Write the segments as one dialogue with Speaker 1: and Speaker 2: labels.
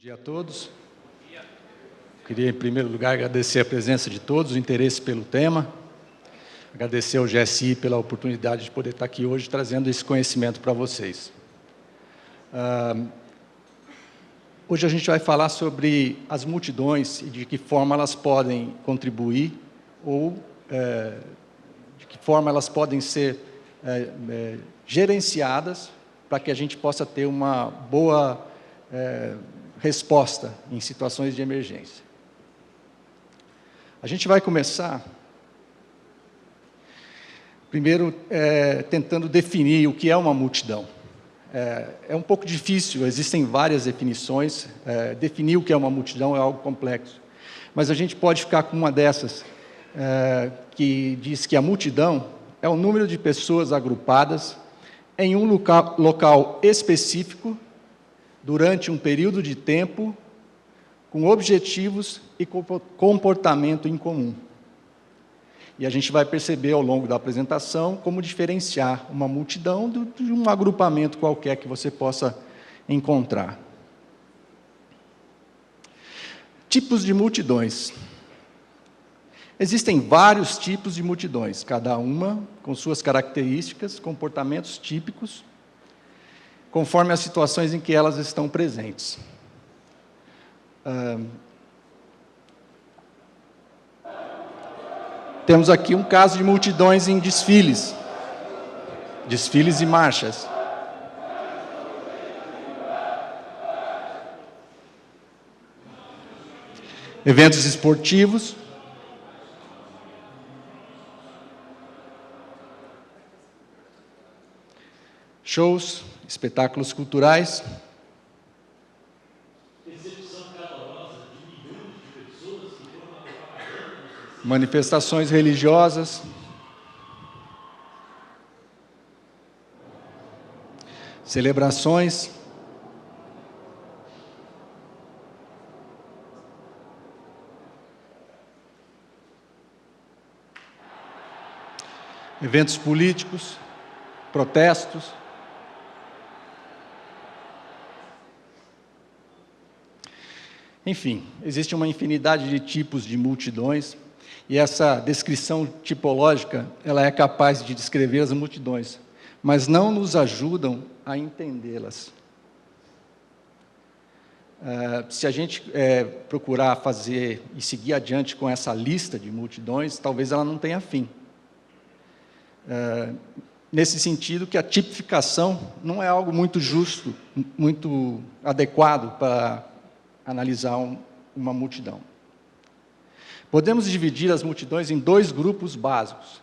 Speaker 1: Dia a todos. Queria, em primeiro lugar, agradecer a presença de todos, o interesse pelo tema, agradecer ao GSI pela oportunidade de poder estar aqui hoje trazendo esse conhecimento para vocês. Hoje a gente vai falar sobre as multidões e de que forma elas podem contribuir ou de que forma elas podem ser gerenciadas para que a gente possa ter uma boa resposta em situações de emergência. A gente vai começar, primeiro, tentando definir o que é uma multidão. É um pouco difícil, existem várias definições, definir o que é uma multidão é algo complexo. Mas a gente pode ficar com uma dessas, que diz que a multidão é o número de pessoas agrupadas em um local específico, durante um período de tempo, com objetivos e comportamento em comum. E a gente vai perceber ao longo da apresentação como diferenciar uma multidão de um agrupamento qualquer que você possa encontrar. Tipos de multidões. Existem vários tipos de multidões, cada uma com suas características, comportamentos típicos, conforme as situações em que elas estão presentes. Temos aqui um caso de multidões em desfiles e marchas. Eventos esportivos. Shows, espetáculos culturais. Manifestações religiosas. Celebrações. Eventos políticos, protestos. Enfim, existe uma infinidade de tipos de multidões, e essa descrição tipológica, ela é capaz de descrever as multidões, mas não nos ajudam a entendê-las. Se a gente procurar fazer e seguir adiante com essa lista de multidões, talvez ela não tenha fim. Nesse sentido que a tipificação não é algo muito justo, muito adequado para analisar uma multidão. Podemos dividir as multidões em dois grupos básicos.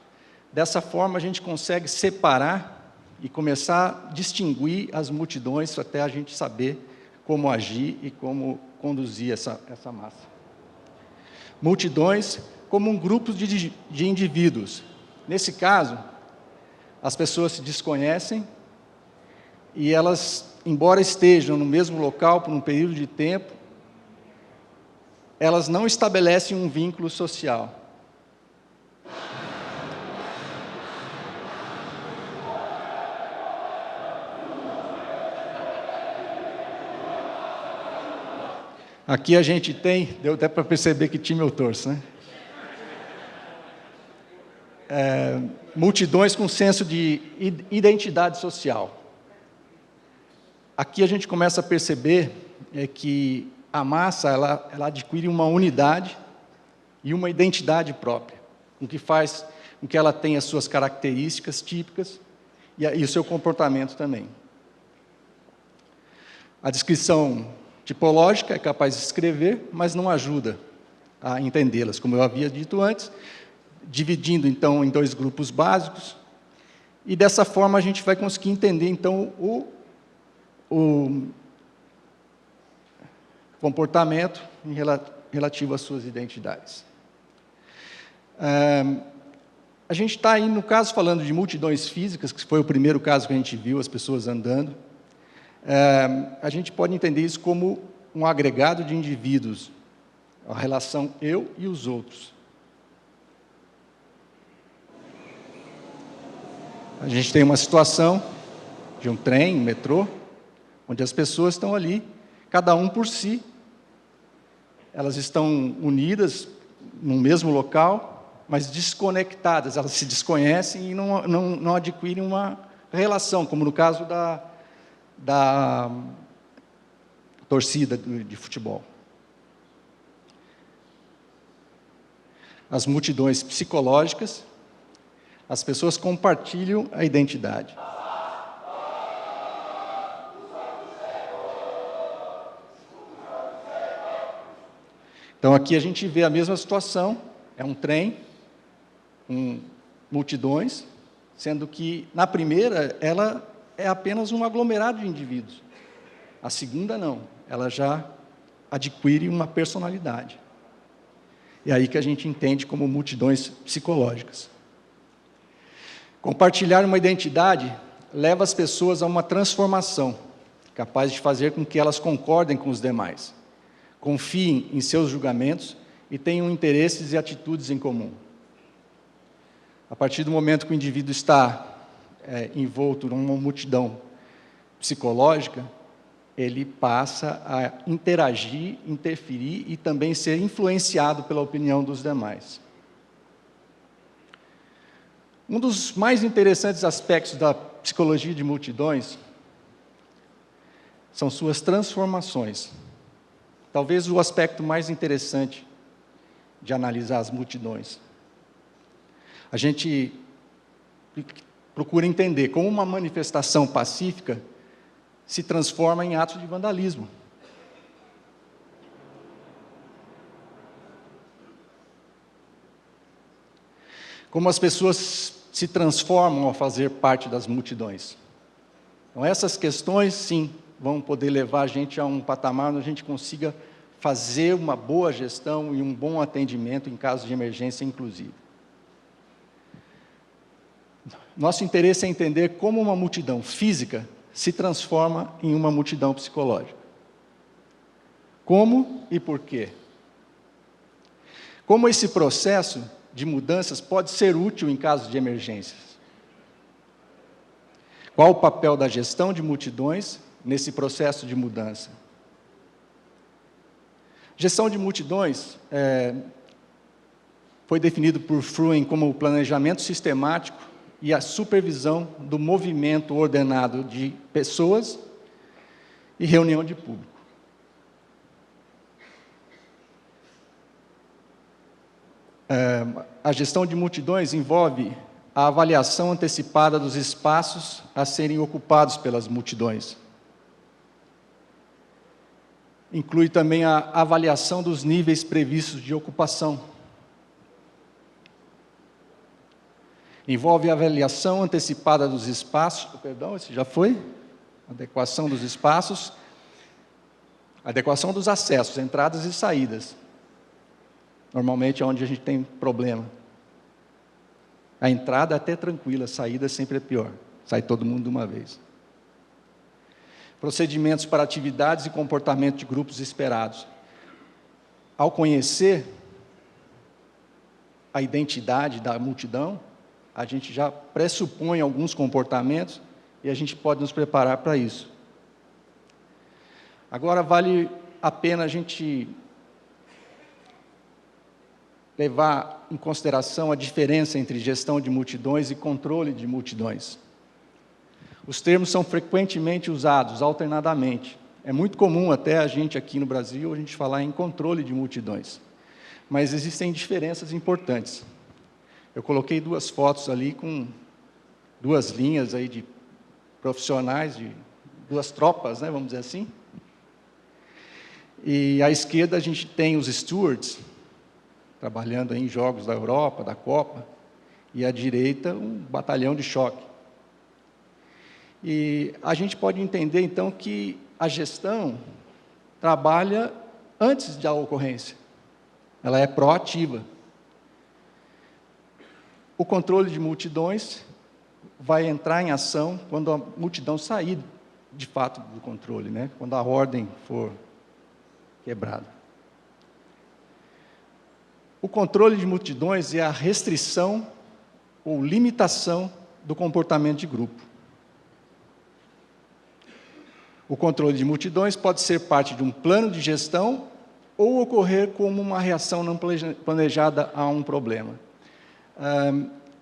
Speaker 1: Dessa forma, a gente consegue separar e começar a distinguir as multidões até a gente saber como agir e como conduzir essa massa. Multidões como um grupo de indivíduos. Nesse caso, as pessoas se desconhecem e elas, embora estejam no mesmo local por um período de tempo, elas não estabelecem um vínculo social. Aqui a gente tem, deu até para perceber que time eu torço, né? Multidões com senso de identidade social. Aqui a gente começa a perceber que a massa ela adquire uma unidade e uma identidade própria, o que faz com que ela tenha as suas características típicas e o seu comportamento também. A descrição tipológica é capaz de escrever, mas não ajuda a entendê-las, como eu havia dito antes, dividindo, então, em dois grupos básicos, e dessa forma a gente vai conseguir entender, então, o comportamento relativo às suas identidades. A gente está aí, no caso, falando de multidões físicas, que foi o primeiro caso que a gente viu, as pessoas andando. A gente pode entender isso como um agregado de indivíduos, a relação eu e os outros. A gente tem uma situação de um trem, um metrô, onde as pessoas estão ali cada um por si. Elas estão unidas no mesmo local, mas desconectadas. Elas se desconhecem e não adquirem uma relação, como no caso da torcida de futebol. As multidões psicológicas, as pessoas compartilham a identidade. Então, aqui a gente vê a mesma situação, é um trem, com multidões, sendo que, na primeira, ela é apenas um aglomerado de indivíduos. A segunda, não, ela já adquire uma personalidade. É aí que a gente entende como multidões psicológicas. Compartilhar uma identidade leva as pessoas a uma transformação, capaz de fazer com que elas concordem com os demais, confiem em seus julgamentos e tenham interesses e atitudes em comum. A partir do momento que o indivíduo está envolto numa multidão psicológica, ele passa a interagir, interferir e também ser influenciado pela opinião dos demais. Um dos mais interessantes aspectos da psicologia de multidões são suas transformações. Talvez o aspecto mais interessante de analisar as multidões. A gente procura entender como uma manifestação pacífica se transforma em atos de vandalismo. Como as pessoas se transformam ao fazer parte das multidões. Então, essas questões, sim, vão poder levar a gente a um patamar onde a gente consiga fazer uma boa gestão e um bom atendimento em caso de emergência, inclusive. Nosso interesse é entender como uma multidão física se transforma em uma multidão psicológica. Como e por quê? Como esse processo de mudanças pode ser útil em caso de emergências? Qual o papel da gestão de multidões nesse processo de mudança? Gestão de multidões foi definido por Fruin como o planejamento sistemático e a supervisão do movimento ordenado de pessoas e reunião de público. A gestão de multidões envolve a avaliação antecipada dos espaços a serem ocupados pelas multidões. Inclui também a avaliação dos níveis previstos de ocupação. Envolve a avaliação antecipada dos espaços, esse já foi? Adequação dos espaços, adequação dos acessos, entradas e saídas. Normalmente é onde a gente tem problema. A entrada é até tranquila, a saída sempre é pior. Sai todo mundo de uma vez. Procedimentos para atividades e comportamento de grupos esperados. Ao conhecer a identidade da multidão, a gente já pressupõe alguns comportamentos e a gente pode nos preparar para isso. Agora, vale a pena a gente levar em consideração a diferença entre gestão de multidões e controle de multidões. Os termos são frequentemente usados alternadamente. É muito comum até a gente aqui no Brasil, a gente falar em controle de multidões. Mas existem diferenças importantes. Eu coloquei duas fotos ali com duas linhas aí de profissionais, de duas tropas, né, vamos dizer assim. E à esquerda a gente tem os stewards, trabalhando em jogos da Europa, da Copa, e à direita um batalhão de choque. E a gente pode entender, então, que a gestão trabalha antes da ocorrência. Ela é proativa. O controle de multidões vai entrar em ação quando a multidão sair, de fato, do controle, né? Quando a ordem for quebrada. O controle de multidões é a restrição ou limitação do comportamento de grupo. O controle de multidões pode ser parte de um plano de gestão ou ocorrer como uma reação não planejada a um problema.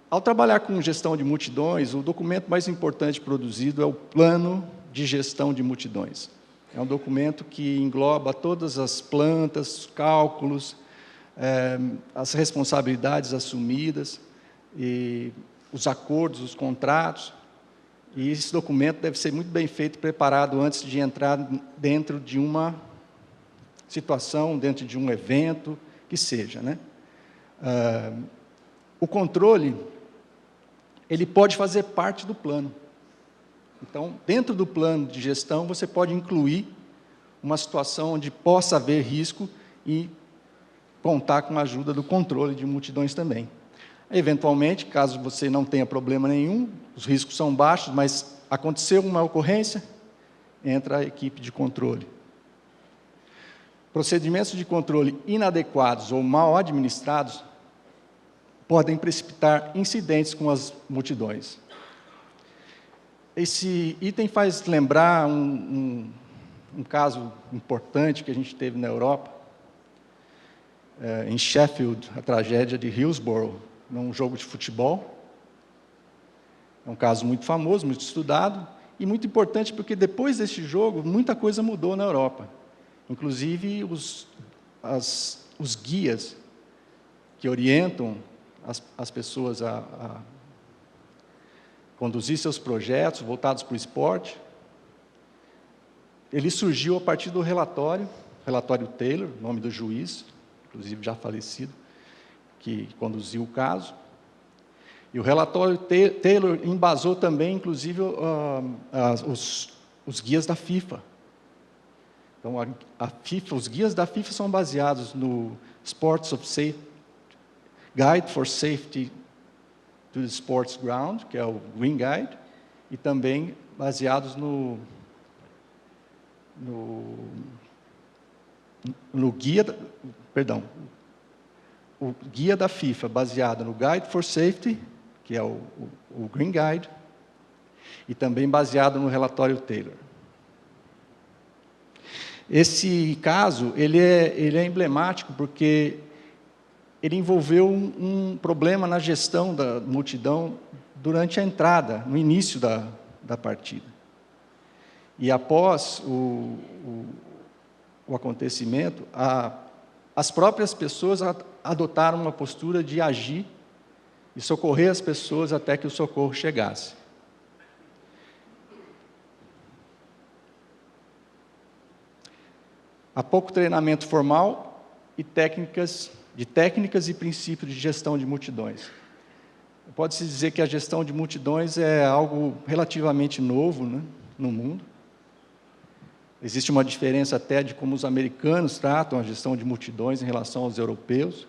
Speaker 1: Ao trabalhar com gestão de multidões, o documento mais importante produzido é o Plano de Gestão de Multidões. É um documento que engloba todas as plantas, cálculos, as responsabilidades assumidas, e os acordos, os contratos. E esse documento deve ser muito bem feito, preparado antes de entrar dentro de uma situação, dentro de um evento, que seja, né? O controle, ele pode fazer parte do plano. Então, dentro do plano de gestão, você pode incluir uma situação onde possa haver risco e contar com a ajuda do controle de multidões também. Eventualmente, caso você não tenha problema nenhum, os riscos são baixos, mas aconteceu uma ocorrência, entra a equipe de controle. Procedimentos de controle inadequados ou mal administrados podem precipitar incidentes com as multidões. Esse item faz lembrar um caso importante que a gente teve na Europa, em Sheffield, a tragédia de Hillsborough, num jogo de futebol. É um caso muito famoso, muito estudado, e muito importante porque depois desse jogo, muita coisa mudou na Europa. Inclusive, os guias que orientam as pessoas a conduzir seus projetos voltados para o esporte, ele surgiu a partir do relatório Taylor, nome do juiz, inclusive já falecido, que conduziu o caso. E o relatório Taylor embasou também, inclusive, os guias da FIFA. Então, os guias da FIFA são baseados no Sports of Safety, Guide for Safety to the Sports Ground, que é o Green Guide, e também baseados no guia, o guia da FIFA, baseado no Guide for Safety, que é o Green Guide, e também baseado no relatório Taylor. Esse caso, ele é emblemático porque ele envolveu um problema na gestão da multidão durante a entrada, no início da partida. E após o acontecimento, as próprias pessoas adotaram uma postura de agir e socorrer as pessoas até que o socorro chegasse. Há pouco treinamento formal e técnicas e princípios de gestão de multidões. Pode-se dizer que a gestão de multidões é algo relativamente novo, né, no mundo. Existe uma diferença até de como os americanos tratam a gestão de multidões em relação aos europeus.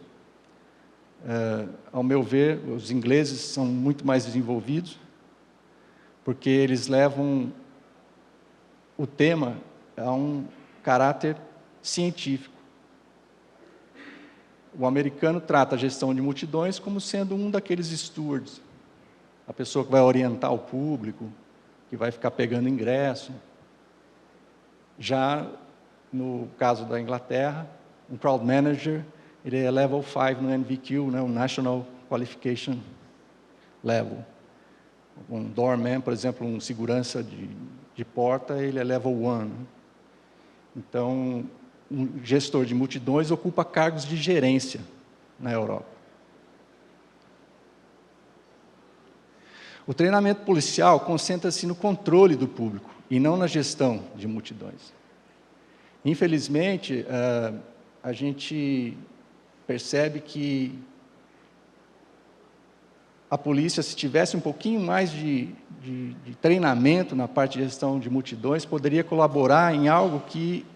Speaker 1: Ao meu ver, os ingleses são muito mais desenvolvidos, porque eles levam o tema a um caráter científico. O americano trata a gestão de multidões como sendo um daqueles stewards, a pessoa que vai orientar o público, que vai ficar pegando ingresso. Já no caso da Inglaterra, um crowd manager, ele é level 5 no NVQ, né, o National Qualification Level. Um doorman, por exemplo, um segurança de porta, ele é level 1. Então, um gestor de multidões ocupa cargos de gerência na Europa. O treinamento policial concentra-se no controle do público e não na gestão de multidões. Infelizmente, a gente percebe que a polícia, se tivesse um pouquinho mais de treinamento na parte de gestão de multidões, poderia colaborar em algo que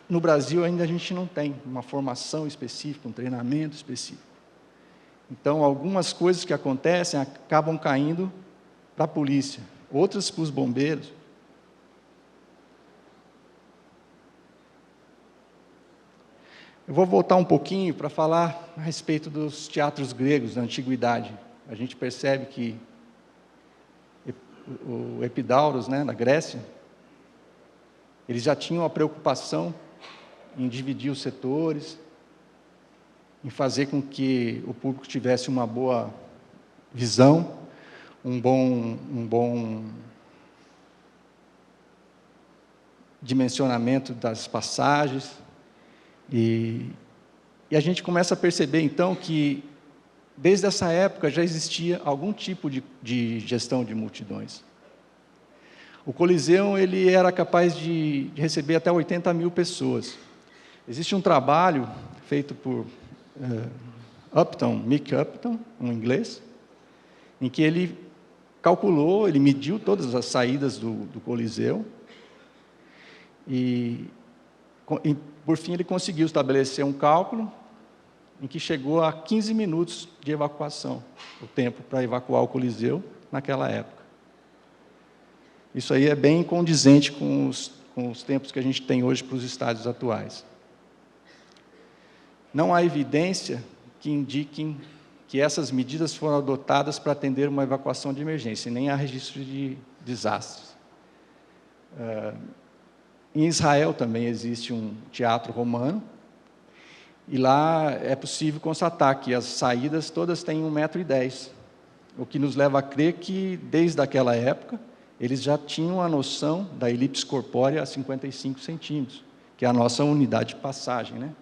Speaker 1: no Brasil ainda a gente não tem uma formação específica, um treinamento específico. Então, algumas coisas que acontecem acabam caindo para a polícia, outras para os bombeiros. Eu vou voltar um pouquinho para falar a respeito dos teatros gregos da antiguidade. A gente percebe que o Epidauros, né, na Grécia, eles já tinham a preocupação em dividir os setores, em fazer com que o público tivesse uma boa visão, um bom dimensionamento das passagens. E a gente começa a perceber, então, que desde essa época já existia algum tipo de gestão de multidões. O Coliseu ele era capaz de receber até 80 mil pessoas. Existe um trabalho feito por Mick Upton, um inglês, em que ele calculou, ele mediu todas as saídas do Coliseu e, por fim, ele conseguiu estabelecer um cálculo em que chegou a 15 minutos de evacuação, o tempo para evacuar o Coliseu naquela época. Isso aí é bem condizente com os tempos que a gente tem hoje para os estádios atuais. Não há evidência que indiquem que essas medidas foram adotadas para atender uma evacuação de emergência, nem há registro de desastres. Em Israel também existe um teatro romano, e lá é possível constatar que as saídas todas têm 1,10 m, o que nos leva a crer que, desde aquela época, eles já tinham a noção da elipse corpórea a 55 centímetros, que é a nossa unidade de passagem, né?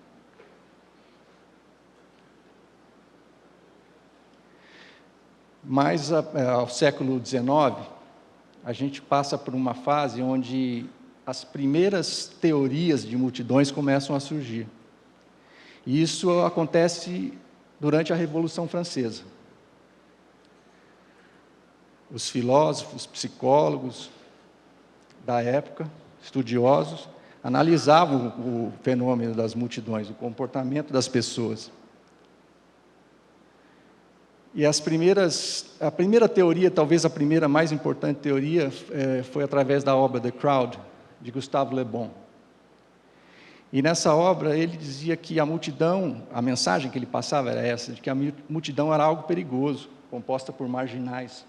Speaker 1: Mas, ao século XIX, a gente passa por uma fase onde as primeiras teorias de multidões começam a surgir. E isso acontece durante a Revolução Francesa. Os filósofos, psicólogos da época, estudiosos, analisavam o fenômeno das multidões, o comportamento das pessoas. E a primeira teoria, talvez a primeira mais importante teoria, foi através da obra The Crowd, de Gustave Le Bon. E nessa obra ele dizia que a multidão, a mensagem que ele passava era essa, de que a multidão era algo perigoso, composta por marginais.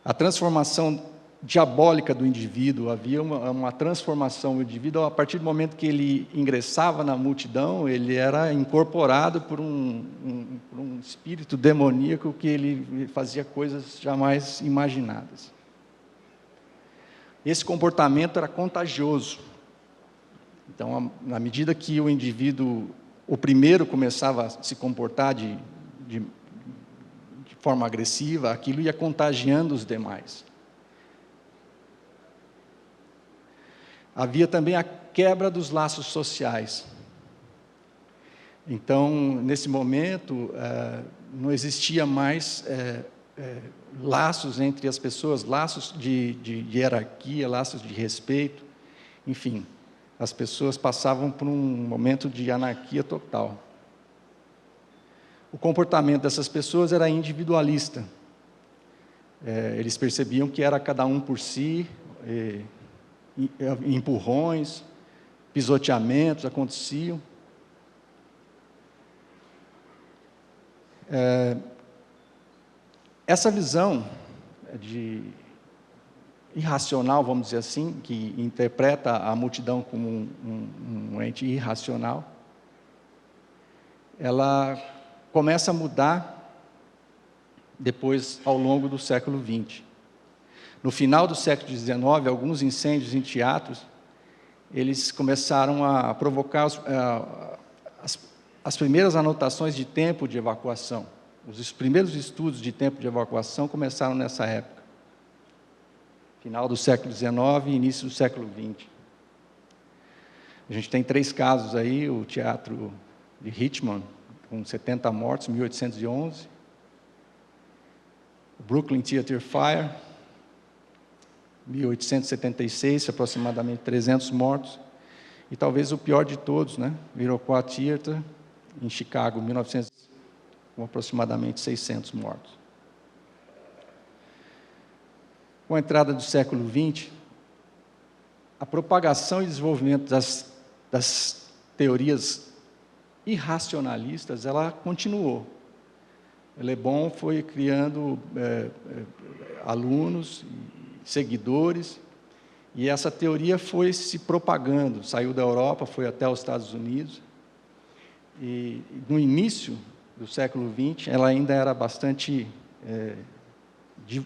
Speaker 1: A transformação diabólica do indivíduo, havia uma transformação do indivíduo, a partir do momento que ele ingressava na multidão, ele era incorporado por um espírito demoníaco que ele fazia coisas jamais imaginadas. Esse comportamento era contagioso. Então, na medida que o indivíduo, o primeiro, começava a se comportar de forma agressiva, aquilo ia contagiando os demais. Havia também a quebra dos laços sociais. Então, nesse momento, não existia mais laços entre as pessoas, laços de hierarquia, laços de respeito, enfim. As pessoas passavam por um momento de anarquia total. O comportamento dessas pessoas era individualista. Eles percebiam que era cada um por si, empurrões, pisoteamentos aconteciam. Essa visão irracional, vamos dizer assim, que interpreta a multidão como um ente irracional, ela começa a mudar depois, ao longo do século XX. No final do século XIX, alguns incêndios em teatros, eles começaram a provocar as primeiras anotações de tempo de evacuação. Os primeiros estudos de tempo de evacuação começaram nessa época. Final do século XIX e início do século XX. A gente tem 3 casos aí, o teatro de Richmond, com 70 mortos, 1811. O Brooklyn Theatre Fire, 1876, aproximadamente 300 mortos. E talvez o pior de todos, né? Iroquois Theatre, em Chicago, 1900, com aproximadamente 600 mortos. Com a entrada do século XX, a propagação e desenvolvimento das teorias irracionalistas, ela continuou. Le Bon foi criando alunos, seguidores, e essa teoria foi se propagando, saiu da Europa, foi até os Estados Unidos, e no início do século XX, ela ainda era bastante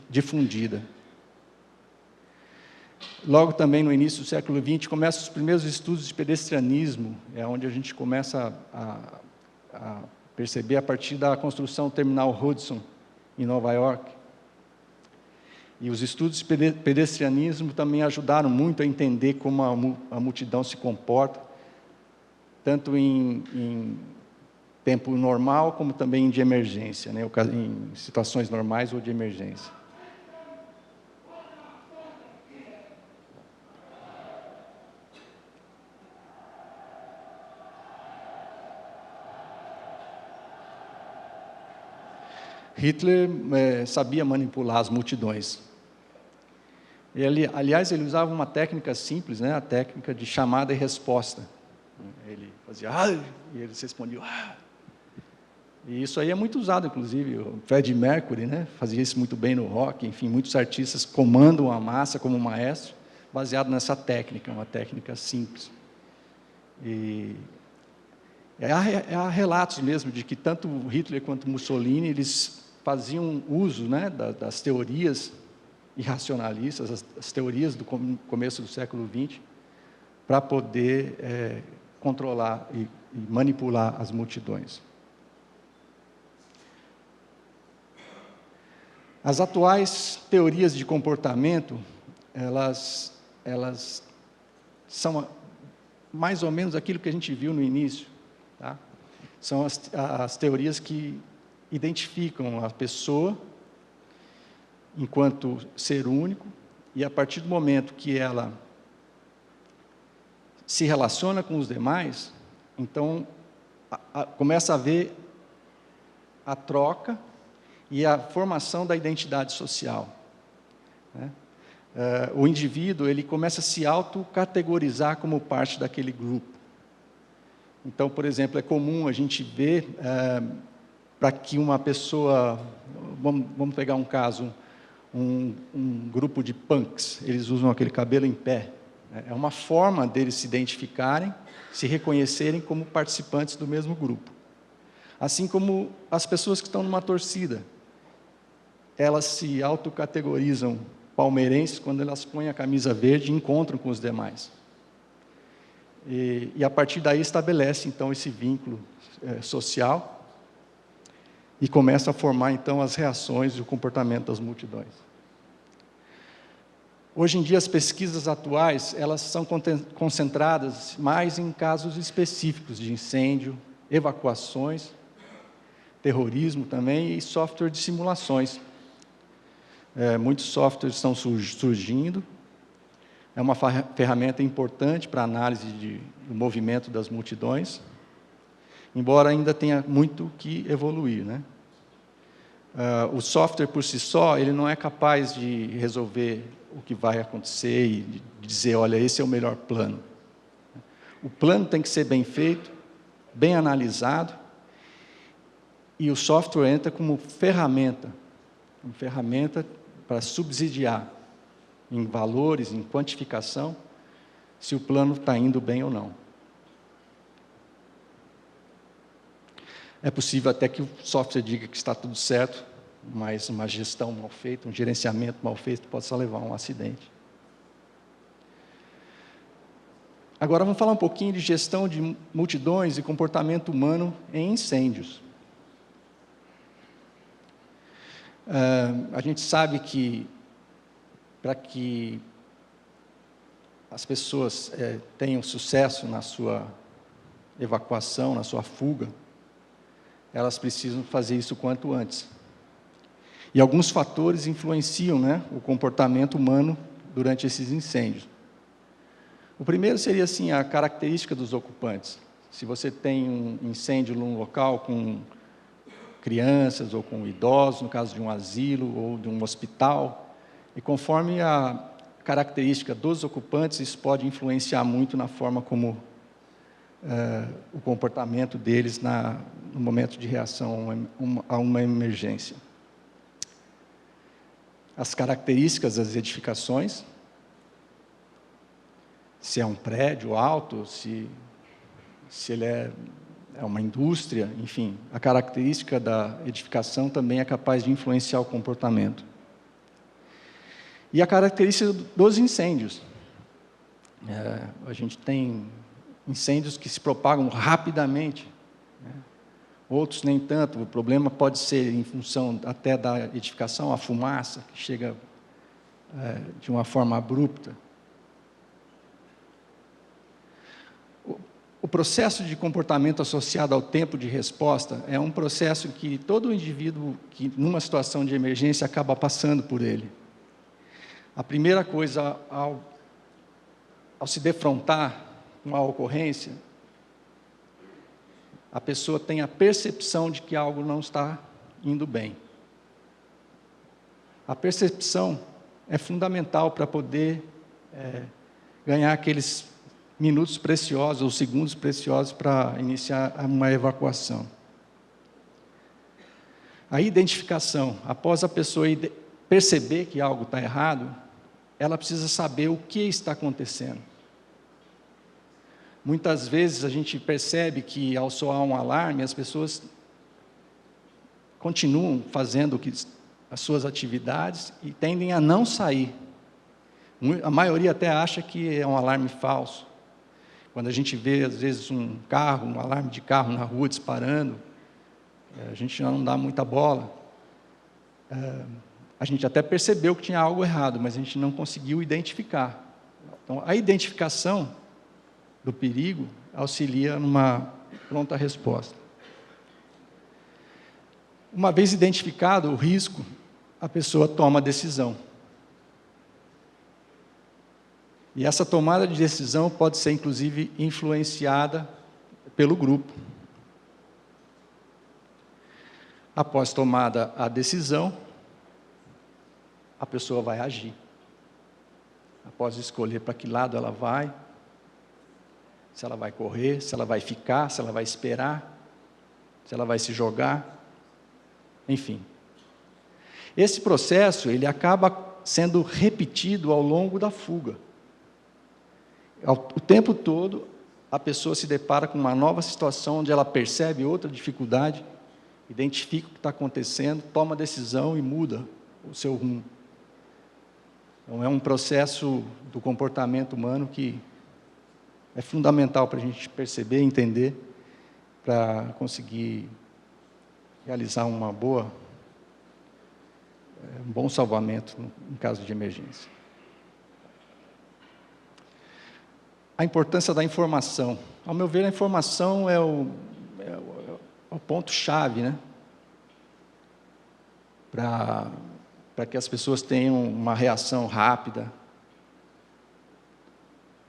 Speaker 1: difundida. Logo também no início do século XX, começam os primeiros estudos de pedestrianismo, onde a gente começa a perceber a partir da construção do terminal Hudson, em Nova York. E os estudos de pedestrianismo também ajudaram muito a entender como a multidão se comporta, tanto em tempo normal, como também de emergência, né, em situações normais ou de emergência. Hitler sabia manipular as multidões. Aliás, ele usava uma técnica simples, né, a técnica de chamada e resposta. Ele fazia, e eles respondiam, E isso aí é muito usado, inclusive, o Freddie Mercury, né, fazia isso muito bem no rock, enfim, muitos artistas comandam a massa como maestro, baseado nessa técnica, uma técnica simples. E há relatos mesmo de que tanto Hitler quanto Mussolini, eles faziam uso, né, das teorias irracionalistas, as teorias do começo do século XX, para poder controlar e manipular as multidões. As atuais teorias de comportamento, elas são mais ou menos aquilo que a gente viu no início. Tá? São as teorias que identificam a pessoa enquanto ser único, e a partir do momento que ela se relaciona com os demais, então começa a haver a troca e a formação da identidade social. Né? O indivíduo ele começa a se autocategorizar como parte daquele grupo. Então, por exemplo, é comum a gente ver, para que uma pessoa, vamos pegar um caso, um grupo de punks, eles usam aquele cabelo em pé. É uma forma deles se identificarem, se reconhecerem como participantes do mesmo grupo. Assim como as pessoas que estão numa torcida, elas se autocategorizam palmeirenses quando elas põem a camisa verde e encontram com os demais. E a partir daí estabelece, então, esse vínculo social e começa a formar, então, as reações e o comportamento das multidões. Hoje em dia, as pesquisas atuais, elas são concentradas mais em casos específicos de incêndio, evacuações, terrorismo também e software de simulações. Muitos softwares estão surgindo, é uma ferramenta importante para a análise do movimento das multidões, embora ainda tenha muito que evoluir, né? O software por si só, ele não é capaz de resolver o que vai acontecer e de dizer, olha, esse é o melhor plano. O plano tem que ser bem feito, bem analisado, e o software entra como ferramenta para subsidiar em valores, em quantificação, se o plano está indo bem ou não. É possível até que o software diga que está tudo certo, mas uma gestão mal feita, um gerenciamento mal feito, possa levar a um acidente. Agora vamos falar um pouquinho de gestão de multidões e comportamento humano em incêndios. A gente sabe que, para que as pessoas tenham sucesso na sua evacuação, na sua fuga, elas precisam fazer isso o quanto antes. E alguns fatores influenciam, né, o comportamento humano durante esses incêndios. O primeiro seria assim, a característica dos ocupantes. Se você tem um incêndio num local com crianças ou com idosos, no caso de um asilo ou de um hospital, e conforme a característica dos ocupantes, isso pode influenciar muito na forma como o comportamento deles no momento de reação a uma emergência. as características das edificações, se é um prédio alto, se ele é uma indústria, enfim, a característica da edificação também é capaz de influenciar o comportamento. E a característica dos incêndios. A gente tem incêndios que se propagam rapidamente, né? Outros nem tanto. O problema pode ser em função até da edificação, a fumaça que chega de uma forma abrupta. O processo de comportamento associado ao tempo de resposta é um processo que todo indivíduo que, numa situação de emergência, acaba passando por ele. A primeira coisa, ao se defrontar com a ocorrência, a pessoa tem a percepção de que algo não está indo bem. A percepção é fundamental para poder ganhar aqueles minutos preciosos ou segundos preciosos para iniciar uma evacuação. A identificação, após a pessoa perceber que algo está errado, ela precisa saber o que está acontecendo. Muitas vezes a gente percebe que, ao soar um alarme, as pessoas continuam fazendo as suas atividades e tendem a não sair. A maioria até acha que é um alarme falso. Quando a gente vê, às vezes, um alarme de carro na rua disparando, a gente já não dá muita bola. A gente até percebeu que tinha algo errado, mas a gente não conseguiu identificar. Então, a identificação do perigo auxilia numa pronta resposta. Uma vez identificado o risco, a pessoa toma a decisão. E essa tomada de decisão pode ser, inclusive, influenciada pelo grupo. Após tomada a decisão, a pessoa vai agir. Após escolher para que lado ela vai, se ela vai correr, se ela vai ficar, se ela vai esperar, se ela vai se jogar, enfim. Esse processo, ele acaba sendo repetido ao longo da fuga. O tempo todo, a pessoa se depara com uma nova situação, onde ela percebe outra dificuldade, identifica o que está acontecendo, toma a decisão e muda o seu rumo. Então, é um processo do comportamento humano que é fundamental para a gente perceber e entender, para conseguir realizar um bom salvamento em caso de emergência. A importância da informação. Ao meu ver, a informação é o ponto-chave, né? Para que as pessoas tenham uma reação rápida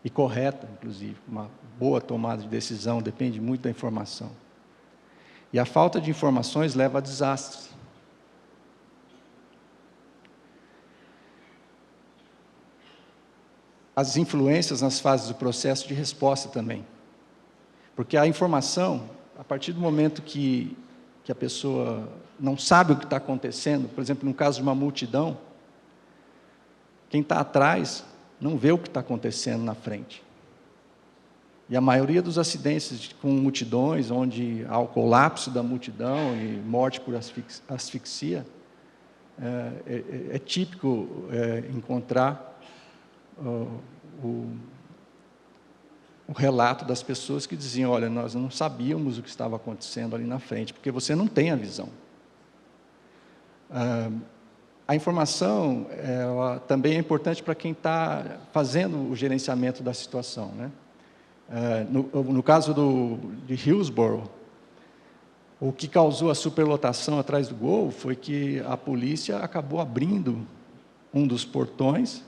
Speaker 1: e correta, inclusive. Uma boa tomada de decisão depende muito da informação. E a falta de informações leva a desastres. As influências nas fases do processo de resposta também. Porque a informação, a partir do momento que a pessoa não sabe o que está acontecendo, por exemplo, no caso de uma multidão, quem está atrás não vê o que está acontecendo na frente. E a maioria dos acidentes com multidões, onde há o colapso da multidão e morte por asfixia, é típico encontrar o relato das pessoas que diziam: olha, nós não sabíamos o que estava acontecendo ali na frente, porque você não tem a visão. A informação ela também é importante para quem está fazendo o gerenciamento da situação, né? No caso de Hillsborough, o que causou a superlotação atrás do gol foi que a polícia acabou abrindo um dos portões.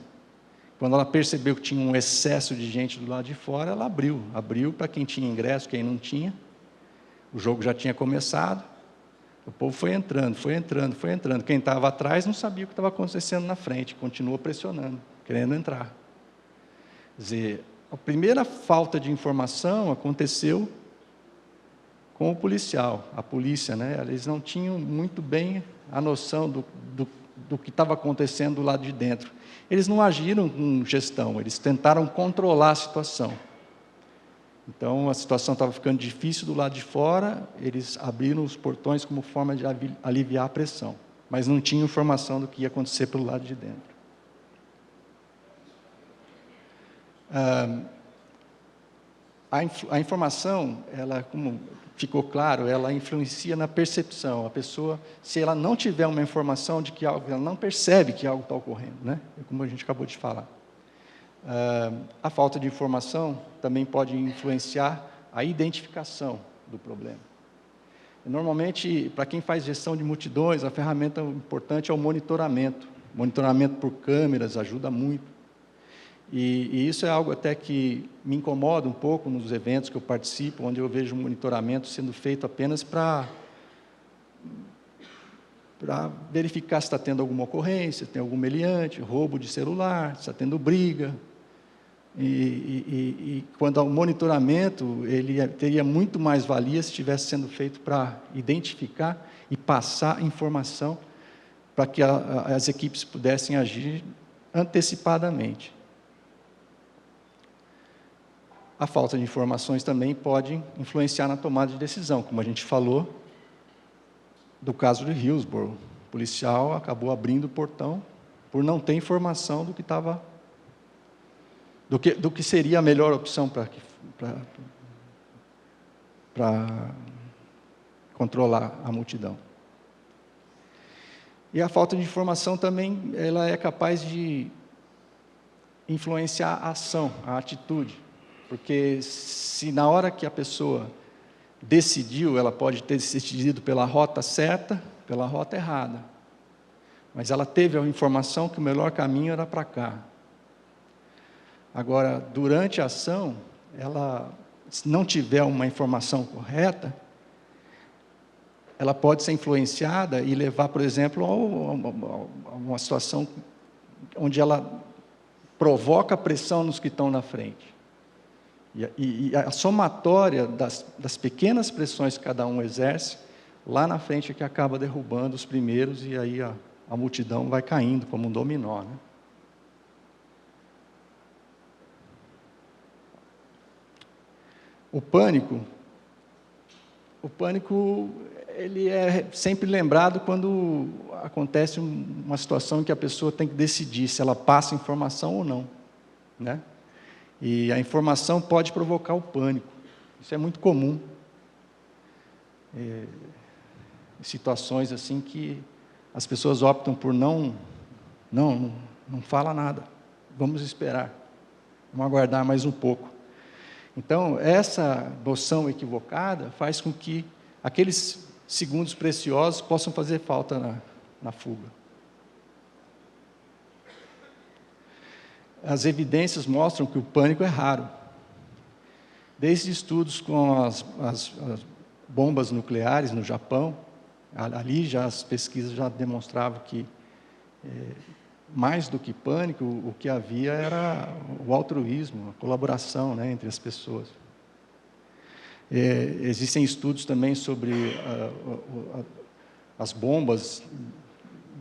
Speaker 1: Quando ela percebeu que tinha um excesso de gente do lado de fora, ela abriu para quem tinha ingresso, quem não tinha. O jogo já tinha começado, o povo foi entrando. Quem estava atrás não sabia o que estava acontecendo na frente, continuou pressionando, querendo entrar. Quer dizer, a primeira falta de informação aconteceu com o policial, a polícia, né? Eles não tinham muito bem a noção do que estava acontecendo do lado de dentro. Eles não agiram com gestão, eles tentaram controlar a situação. Então, a situação estava ficando difícil do lado de fora, eles abriram os portões como forma de aliviar a pressão, mas não tinham informação do que ia acontecer pelo lado de dentro. A informação, ela, como ficou claro, ela influencia na percepção. A pessoa, se ela não tiver uma informação de que algo, ela não percebe que algo está ocorrendo, né? Como a gente acabou de falar. A falta de informação também pode influenciar a identificação do problema. Normalmente, para quem faz gestão de multidões, a ferramenta importante é o monitoramento. Monitoramento por câmeras ajuda muito. E isso é algo até que me incomoda um pouco nos eventos que eu participo, onde eu vejo um monitoramento sendo feito apenas para verificar se está tendo alguma ocorrência, se tem algum meliante, roubo de celular, se está tendo briga. E quando há um monitoramento, ele teria muito mais valia se estivesse sendo feito para identificar e passar informação para que as equipes pudessem agir antecipadamente. A falta de informações também pode influenciar na tomada de decisão, como a gente falou do caso de Hillsborough. O policial acabou abrindo o portão por não ter informação do que estava, do que seria a melhor opção para controlar a multidão. E a falta de informação também, ela é capaz de influenciar a ação, a atitude. Porque se na hora que a pessoa decidiu, ela pode ter decidido pela rota certa, pela rota errada. Mas ela teve a informação que o melhor caminho era para cá. Agora, durante a ação, ela, se não tiver uma informação correta, ela pode ser influenciada e levar, por exemplo, a uma situação onde ela provoca pressão nos que estão na frente. E a somatória das pequenas pressões que cada um exerce, lá na frente é que acaba derrubando os primeiros, e aí a multidão vai caindo como um dominó, né? O pânico, ele é sempre lembrado quando acontece uma situação em que a pessoa tem que decidir se ela passa informação ou não, né? E a informação pode provocar o pânico. Isso é muito comum. Situações assim que as pessoas optam por não fala nada. Vamos esperar. Vamos aguardar mais um pouco. Então, essa noção equivocada faz com que aqueles segundos preciosos possam fazer falta na fuga. As evidências mostram que o pânico é raro. Desde estudos com as bombas nucleares no Japão, ali já as pesquisas já demonstravam que, mais do que pânico, o que havia era o altruísmo, a colaboração, né, entre as pessoas. Existem estudos também sobre as bombas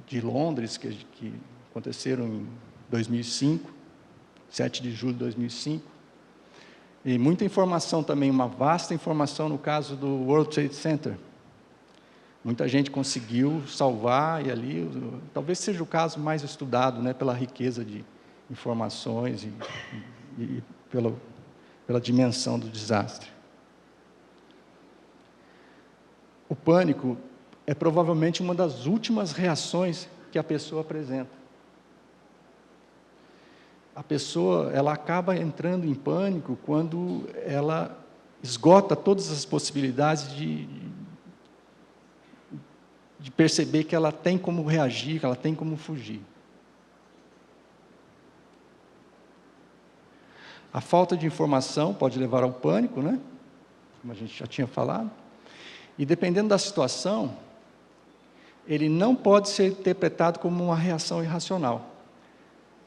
Speaker 1: de Londres, que aconteceram em 2005, 7 de julho de 2005, e muita informação também, uma vasta informação no caso do World Trade Center. Muita gente conseguiu salvar, e ali, talvez seja o caso mais estudado, né, pela riqueza de informações e pela dimensão do desastre. O pânico é provavelmente uma das últimas reações que a pessoa apresenta. A pessoa, ela acaba entrando em pânico quando ela esgota todas as possibilidades de perceber que ela tem como reagir, que ela tem como fugir. A falta de informação pode levar ao pânico, né? Como a gente já tinha falado. E dependendo da situação, ele não pode ser interpretado como uma reação irracional.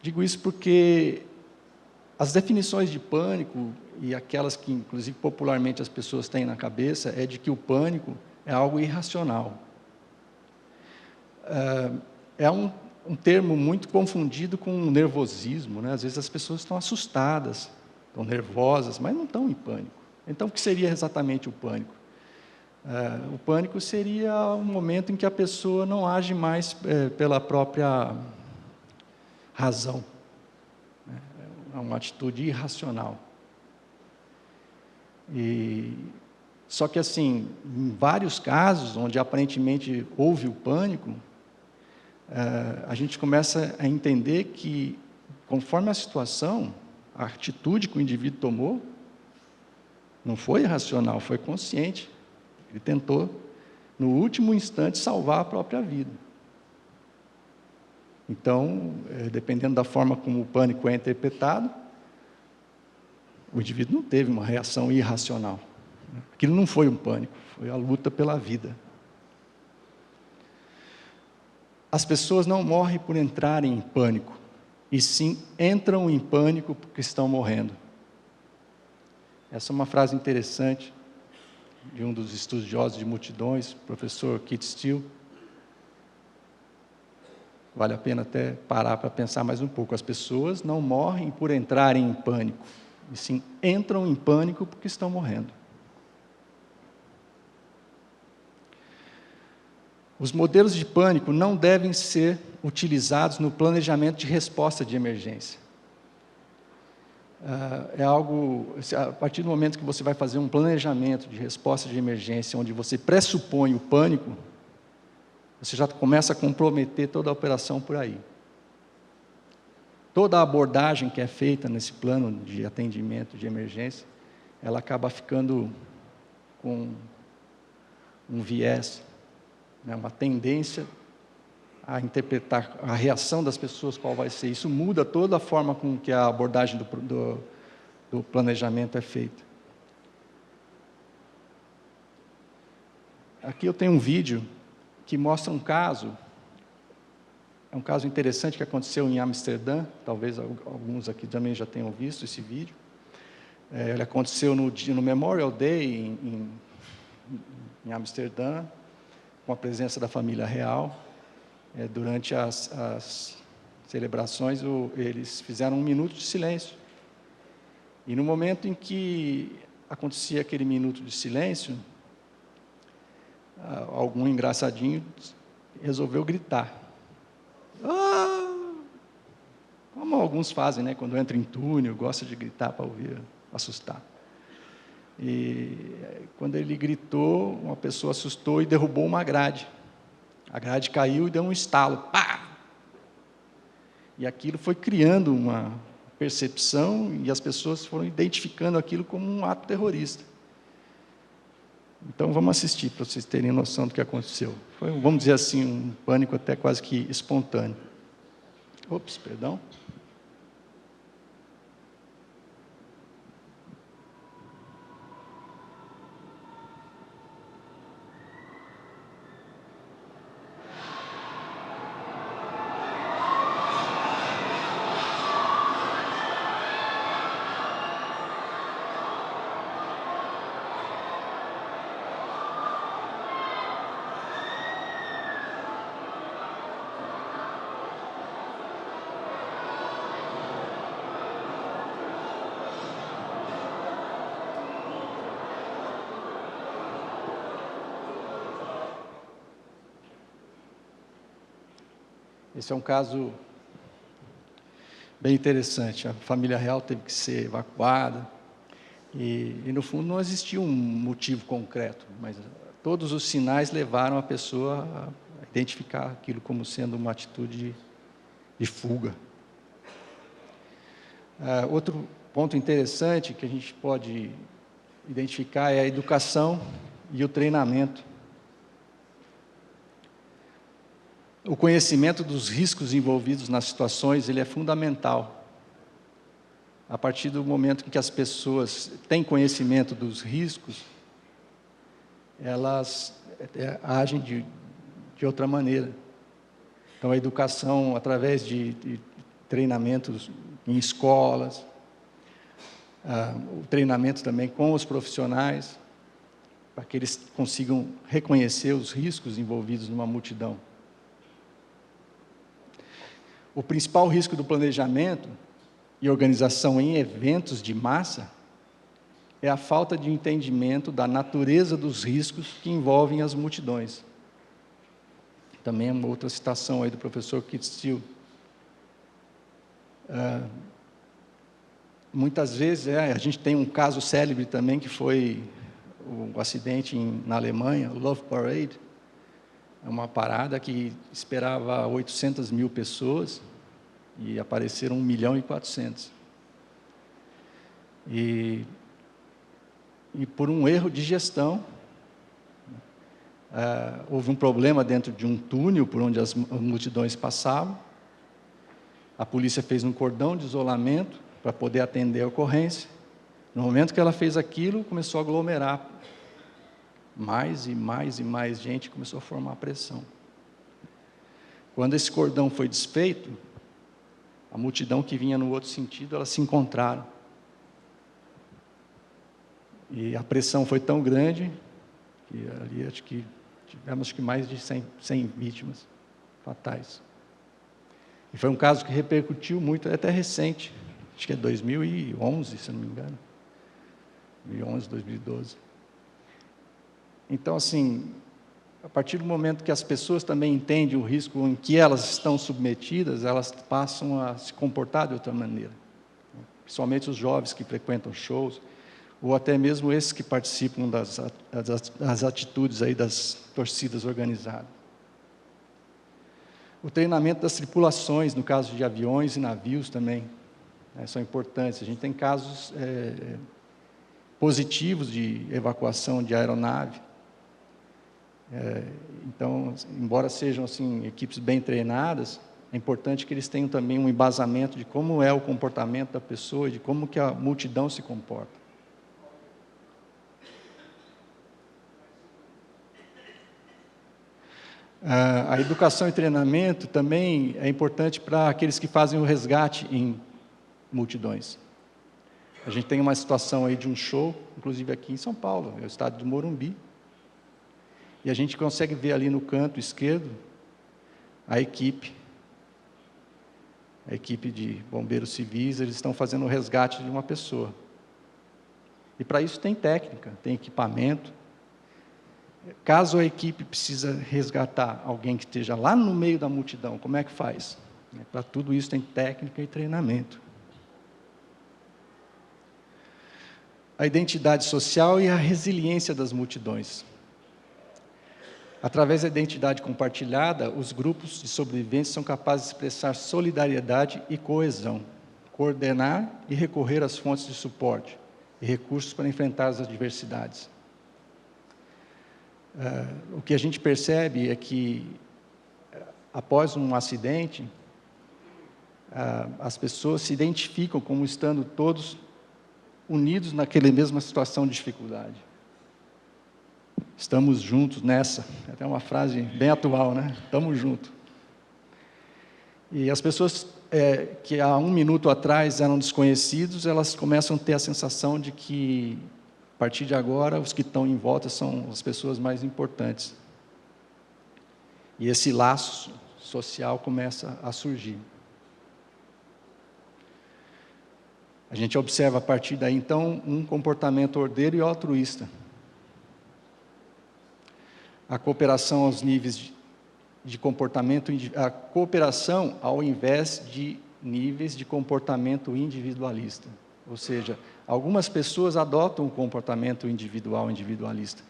Speaker 1: Digo isso porque as definições de pânico, e aquelas que, inclusive, popularmente as pessoas têm na cabeça, é de que o pânico é algo irracional. é um termo muito confundido com nervosismo, né? Às vezes as pessoas estão assustadas, estão nervosas, mas não estão em pânico. Então, o que seria exatamente o pânico? O pânico seria um momento em que a pessoa não age mais pela própria razão. É uma atitude irracional. Só que, assim, em vários casos, onde aparentemente houve o pânico, a gente começa a entender que, conforme a situação, a atitude que o indivíduo tomou não foi irracional, foi consciente. Ele tentou, no último instante, salvar a própria vida. Então, dependendo da forma como o pânico é interpretado, o indivíduo não teve uma reação irracional. Aquilo não foi um pânico, foi a luta pela vida. As pessoas não morrem por entrarem em pânico, e sim entram em pânico porque estão morrendo. Essa é uma frase interessante de um dos estudiosos de multidões, professor Keith Steele. Vale a pena até parar para pensar mais um pouco. As pessoas não morrem por entrarem em pânico, e sim entram em pânico porque estão morrendo. Os modelos de pânico não devem ser utilizados no planejamento de resposta de emergência. É algo, a partir do momento que você vai fazer um planejamento de resposta de emergência, onde você pressupõe o pânico, você já começa a comprometer toda a operação por aí. Toda a abordagem que é feita nesse plano de atendimento de emergência, ela acaba ficando com um viés, né, uma tendência a interpretar a reação das pessoas, qual vai ser. Isso muda toda a forma com que a abordagem do planejamento é feita. Aqui eu tenho um vídeo que mostra um caso, é um caso interessante que aconteceu em Amsterdã, talvez alguns aqui também já tenham visto esse vídeo. Ele aconteceu no Memorial Day em Amsterdã, com a presença da família real. Durante as celebrações, eles fizeram 1 minuto de silêncio. E no momento em que acontecia aquele minuto de silêncio, algum engraçadinho resolveu gritar. Como alguns fazem, né? Quando entra em túnel, gosta de gritar para ouvir, assustar. E quando ele gritou, uma pessoa assustou e derrubou uma grade. A grade caiu e deu um estalo. Pá! E aquilo foi criando uma percepção e as pessoas foram identificando aquilo como um ato terrorista. Então, vamos assistir para vocês terem noção do que aconteceu. Foi, vamos dizer assim, um pânico até quase que espontâneo. Ops, perdão. Esse é um caso bem interessante. A família real teve que ser evacuada e no fundo não existia um motivo concreto, mas todos os sinais levaram a pessoa a identificar aquilo como sendo uma atitude de fuga. Outro ponto interessante que a gente pode identificar é a educação e o treinamento. O conhecimento dos riscos envolvidos nas situações, ele é fundamental. A partir do momento em que as pessoas têm conhecimento dos riscos, elas agem de outra maneira. Então, a educação, através de treinamentos em escolas, o treinamento também com os profissionais, para que eles consigam reconhecer os riscos envolvidos numa multidão. o principal risco do planejamento e organização em eventos de massa é a falta de entendimento da natureza dos riscos que envolvem as multidões. Também é uma outra citação aí do professor Keith Steele. Muitas vezes, a gente tem um caso célebre também, que foi o acidente na Alemanha, o Love Parade. É uma parada que esperava 800 mil pessoas e apareceram 1.400.000. E por um erro de gestão, houve um problema dentro de um túnel por onde as multidões passavam. A polícia fez um cordão de isolamento para poder atender a ocorrência. No momento que ela fez aquilo, começou a aglomerar. Mais e mais e mais gente, começou a formar pressão. Quando esse cordão foi desfeito, a multidão que vinha no outro sentido, elas se encontraram. E a pressão foi tão grande, que ali tivemos mais de 100 vítimas fatais. E foi um caso que repercutiu muito, é até recente, acho que é 2011, se não me engano. 2011, 2012. Então, assim, a partir do momento que as pessoas também entendem o risco em que elas estão submetidas, elas passam a se comportar de outra maneira. Principalmente os jovens que frequentam shows, ou até mesmo esses que participam das atitudes aí das torcidas organizadas. O treinamento das tripulações, no caso de aviões e navios também, são importantes. A gente tem casos positivos de evacuação de aeronave. Então, embora sejam assim, equipes bem treinadas, é importante que eles tenham também um embasamento de como é o comportamento da pessoa, de como que a multidão se comporta. A educação e treinamento também é importante para aqueles que fazem o resgate em multidões. A gente tem uma situação aí de um show, inclusive aqui em São Paulo, é o estádio do Morumbi, e a gente consegue ver ali no canto esquerdo a equipe de bombeiros civis, eles estão fazendo o resgate de uma pessoa. E para isso tem técnica, tem equipamento. Caso a equipe precisa resgatar alguém que esteja lá no meio da multidão, como é que faz? Para tudo isso tem técnica e treinamento. A identidade social e a resiliência das multidões. Através da identidade compartilhada, os grupos de sobreviventes são capazes de expressar solidariedade e coesão, coordenar e recorrer às fontes de suporte e recursos para enfrentar as adversidades. O que a gente percebe é que, após um acidente, as pessoas se identificam como estando todos unidos naquela mesma situação de dificuldade. Estamos juntos nessa, é até uma frase bem atual, né? Estamos juntos. E as pessoas que há um minuto atrás eram desconhecidos, elas começam a ter a sensação de que, a partir de agora, os que estão em volta são as pessoas mais importantes. E esse laço social começa a surgir. A gente observa a partir daí, então, um comportamento ordeiro e altruísta. A cooperação aos níveis de comportamento, a cooperação ao invés de níveis de comportamento individualista. Ou seja, algumas pessoas adotam um comportamento individualista.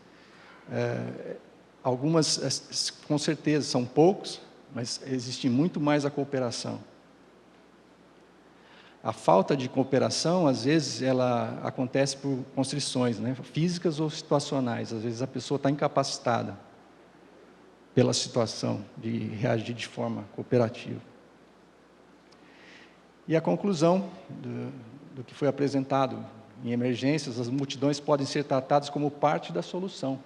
Speaker 1: Algumas, com certeza, são poucos, mas existe muito mais a cooperação. A falta de cooperação, às vezes, ela acontece por constrições, né, físicas ou situacionais. Às vezes a pessoa está incapacitada pela situação de reagir de forma cooperativa. E a conclusão do que foi apresentado em emergências, as multidões podem ser tratadas como parte da solução,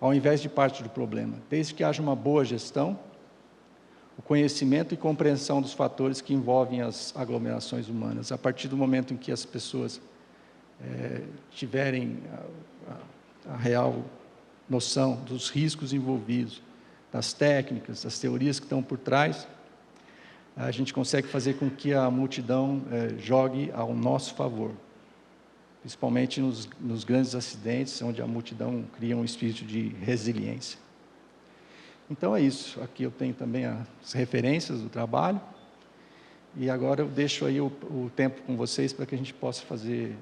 Speaker 1: ao invés de parte do problema, desde que haja uma boa gestão, o conhecimento e compreensão dos fatores que envolvem as aglomerações humanas. A partir do momento em que as pessoas tiverem a real noção dos riscos envolvidos, das técnicas, das teorias que estão por trás, a gente consegue fazer com que a multidão jogue ao nosso favor, principalmente nos grandes acidentes, onde a multidão cria um espírito de resiliência. Então é isso, aqui eu tenho também as referências do trabalho, e agora eu deixo aí o tempo com vocês para que a gente possa fazer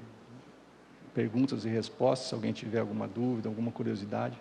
Speaker 1: perguntas e respostas, se alguém tiver alguma dúvida, alguma curiosidade.